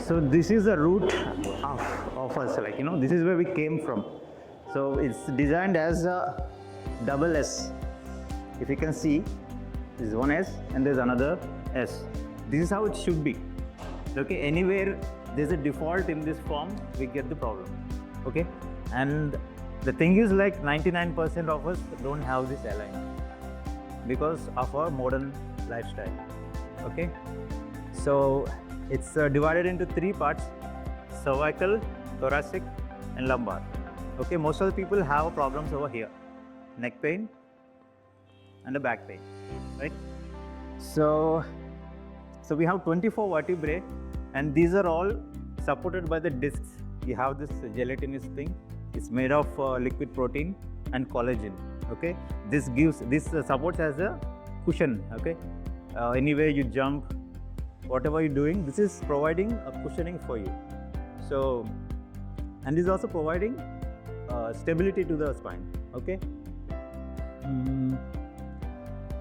So this is the root of us, like, this is where we came from. So it's designed as a double S. If you can see, this is one S and there's another S. This is how it should be. Okay, anywhere there's a default in this form, we get the problem. Okay, and the thing is, like, 99% of us don't have this alignment because of our modern lifestyle. Okay, so it's divided into three parts: cervical, thoracic, and lumbar. Okay, most of the people have problems over here: neck pain and the back pain, right? So we have 24 vertebrae, and these are all supported by the discs. You have this gelatinous thing. It's made of liquid protein and collagen. Okay, this supports as a cushion. Okay, anywhere you jump, whatever you're doing, this is providing a cushioning for you. So, and this is also providing stability to the spine. Okay.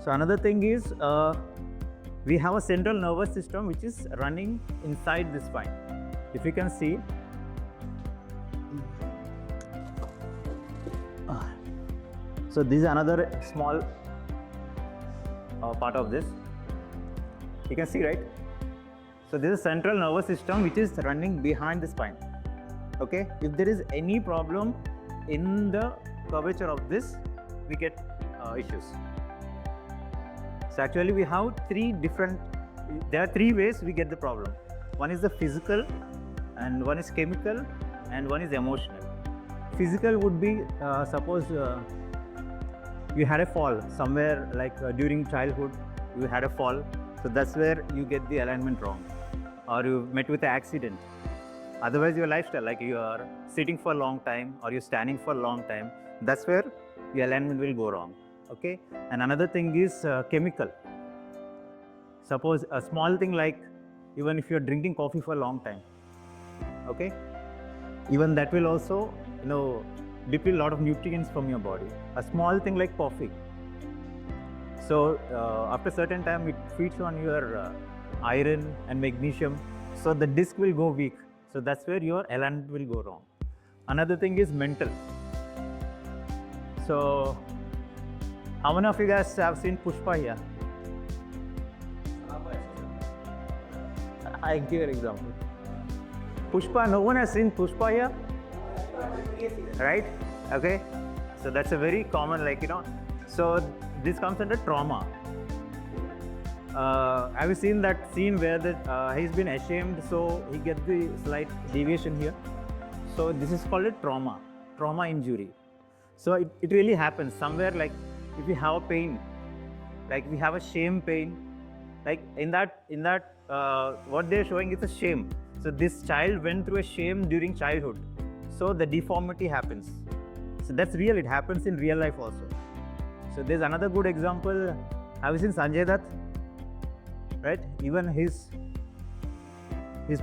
So another thing is, we have a central nervous system which is running inside the spine. If you can see, so this is another small part of this. You can see, right? So this is central nervous system which is running behind the spine. Okay, if there is any problem in the curvature of this, we get issues. So actually we have there are three ways we get the problem. One is the physical, and one is chemical, and one is emotional. Physical would be, suppose you had a fall somewhere, like during childhood, you had a fall. So that's where you get the alignment wrong, or you met with an accident. Otherwise, your lifestyle, like you are sitting for a long time or you're standing for a long time, that's where your alignment will go wrong. Okay, and another thing is chemical. Suppose a small thing, like even if you're drinking coffee for a long time, okay, even that will also, deplete a lot of nutrients from your body. A small thing like coffee. So after a certain time, it feeds on your iron and magnesium. So the disc will go weak. So that's where your alignment will go wrong. Another thing is mental. So how many of you guys have seen Pushpa here? I give an example. Pushpa, no one has seen Pushpa here? Right? Okay. So that's a very common, so this comes under trauma. Have you seen that scene where he's been ashamed, so he gets the slight deviation here? So this is called a trauma injury. So it really happens somewhere, like if you have a pain, like we have a shame pain, like in that what they're showing is a shame. So this child went through a shame during childhood. So the deformity happens. So that's real, it happens in real life also. So there's another good example. Have you seen Sanjay Dutt? Right? Even his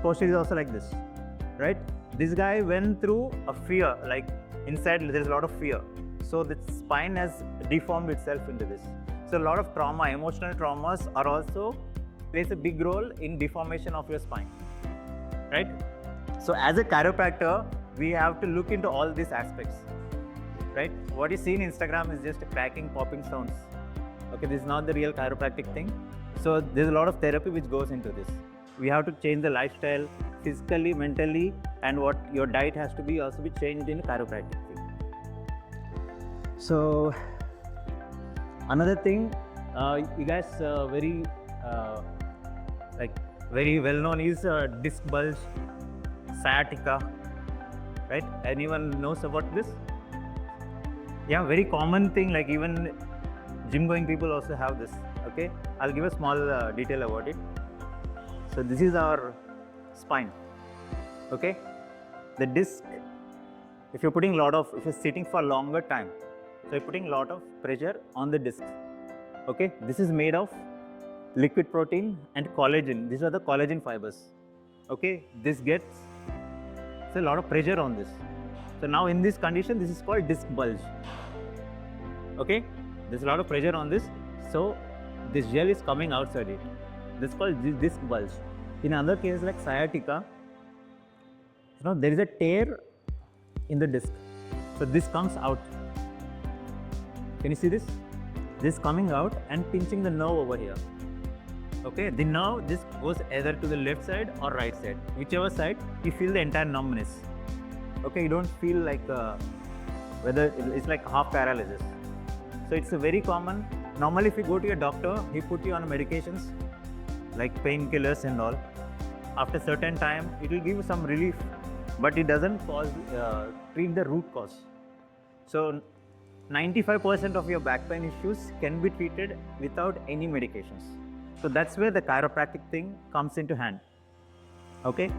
posture is also like this, right? This guy went through a fear, like inside there's a lot of fear. So the spine has deformed itself into this. So a lot of trauma, emotional traumas are also plays a big role in deformation of your spine, right? So as a chiropractor, we have to look into all these aspects, right? What you see in Instagram is just cracking, popping sounds. Okay, this is not the real chiropractic thing. So there's a lot of therapy which goes into this. We have to change the lifestyle physically, mentally, and what your diet has to be also be changed in a chiropractic thing. So another thing, you guys very well known is disc bulge, sciatica, right? Anyone knows about this? Yeah, very common thing, like even gym going people also have this. Okay, I'll give a small detail about it. So this is our spine. Okay, the disc, if you're sitting for a longer time, so you're putting a lot of pressure on the disc. Okay, this is made of liquid protein and collagen. These are the collagen fibers. Okay, this gets a lot of pressure on this. So now in this condition, this is called disc bulge. Okay, there's a lot of pressure on this. So this gel is coming outside it. This is called disc bulge. In other cases like sciatica, Now there is a tear in the disc. So this comes out. Can you see this? This coming out and pinching the nerve over here. Okay, the nerve, this goes either to the left side or right side. Whichever side, you feel the entire numbness. Okay, you don't feel like whether it's like half paralysis. So it's a very common. Normally, if you go to your doctor, he put you on medications like painkillers and all. After certain time, it will give you some relief, but it doesn't treat the root cause. So 95% of your back pain issues can be treated without any medications. So that's where the chiropractic thing comes into hand. Okay,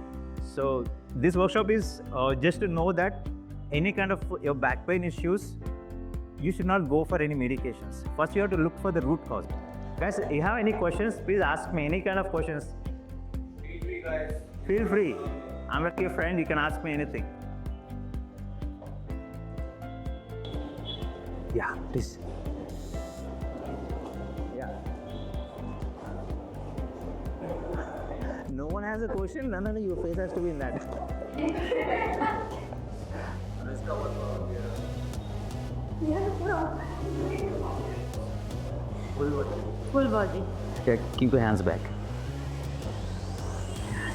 so this workshop is just to know that any kind of your back pain issues, you should not go for any medications. First, you have to look for the root cause. Guys, if you have any questions, please ask me any kind of questions. Feel free, guys. Feel free. I'm like your friend, you can ask me anything. Yeah, please. Yeah. No one has a question? No, your face has to be in that. Let's go with Full body. Okay, keep your hands back.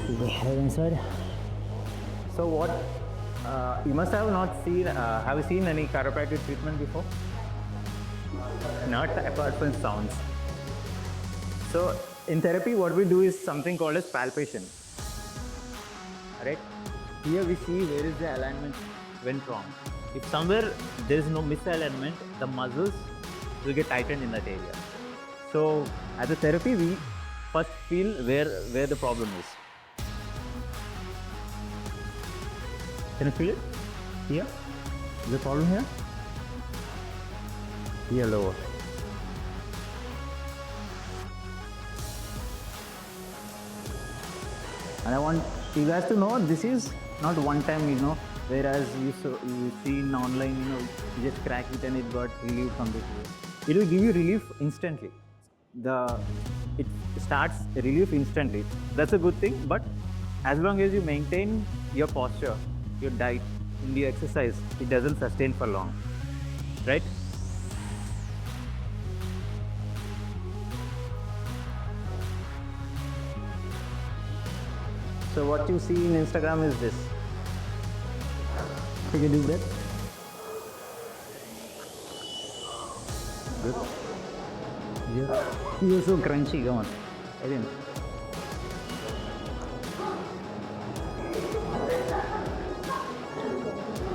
Keep your head inside. So what, you must have not seen, have you seen any chiropractic treatment before? Not apart from sounds. So in therapy, what we do is something called as palpation. Right? Here we see where is the alignment went wrong. If somewhere there is no misalignment, the muscles will get tightened in that area. So as a therapy, we first feel where the problem is. Can you feel it? Here? Is the problem here? Here lower. And I want you guys to know this is not one time, whereas you see in online, you just crack it and it got relief completely. It will give you relief instantly. It starts relief instantly. That's a good thing, but as long as you maintain your posture, your diet, and your exercise, it doesn't sustain for long, right? So what you see in Instagram is this. Take a deep breath. Good. You're so crunchy, come on. Again.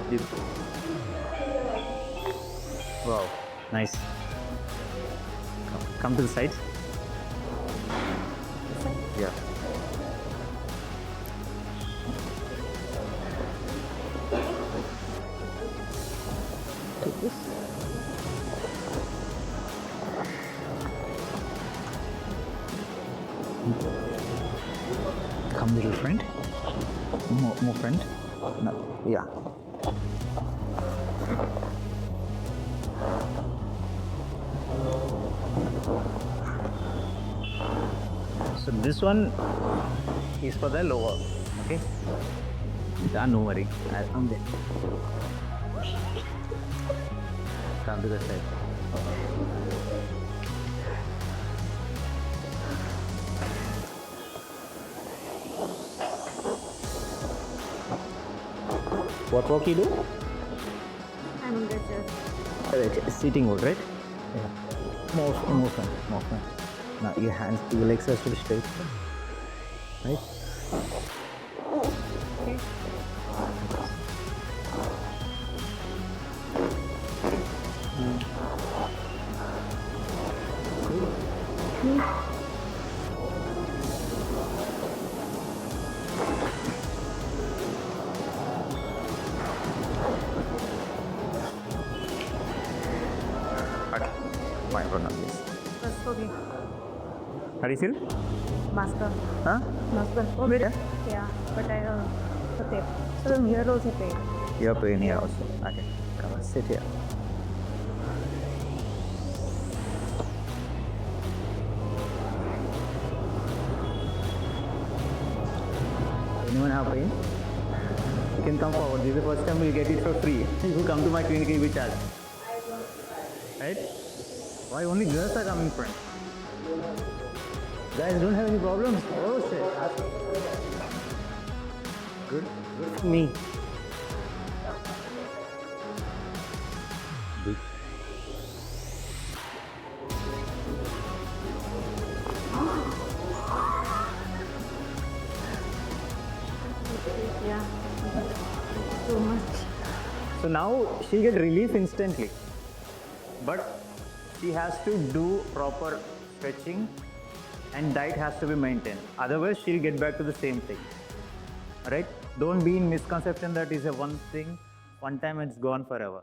Deep. Wow, nice. Come to the side. Yeah. Take this. Come, little friend. More friend. No. Yeah. So this one is for the lower. Okay. No worry. I'm there. Come to the side. What work you do? I'm on the chair. Sitting work, right? Yeah. More front. Now your hands, your legs are still straight. Right? Okay. Fine, run on this. That's okay. How do you feel? Master. Huh? Master. Wait, Yeah, but I the tape. So here also pain. Your pain here also. Okay. Come on, sit here. Anyone have pain? can come forward. This is the first time we'll get it for free. If you come to my clinic, you'll be charged. Right? Why only girls are coming front? Guys don't have any problems? Oh shit. Good. Good for me. Good. Yeah. Too much. So now she get relief instantly, but she has to do proper stretching and diet has to be maintained. Otherwise, she'll get back to the same thing. Alright? Don't be in misconception that is a one thing, one time it's gone forever.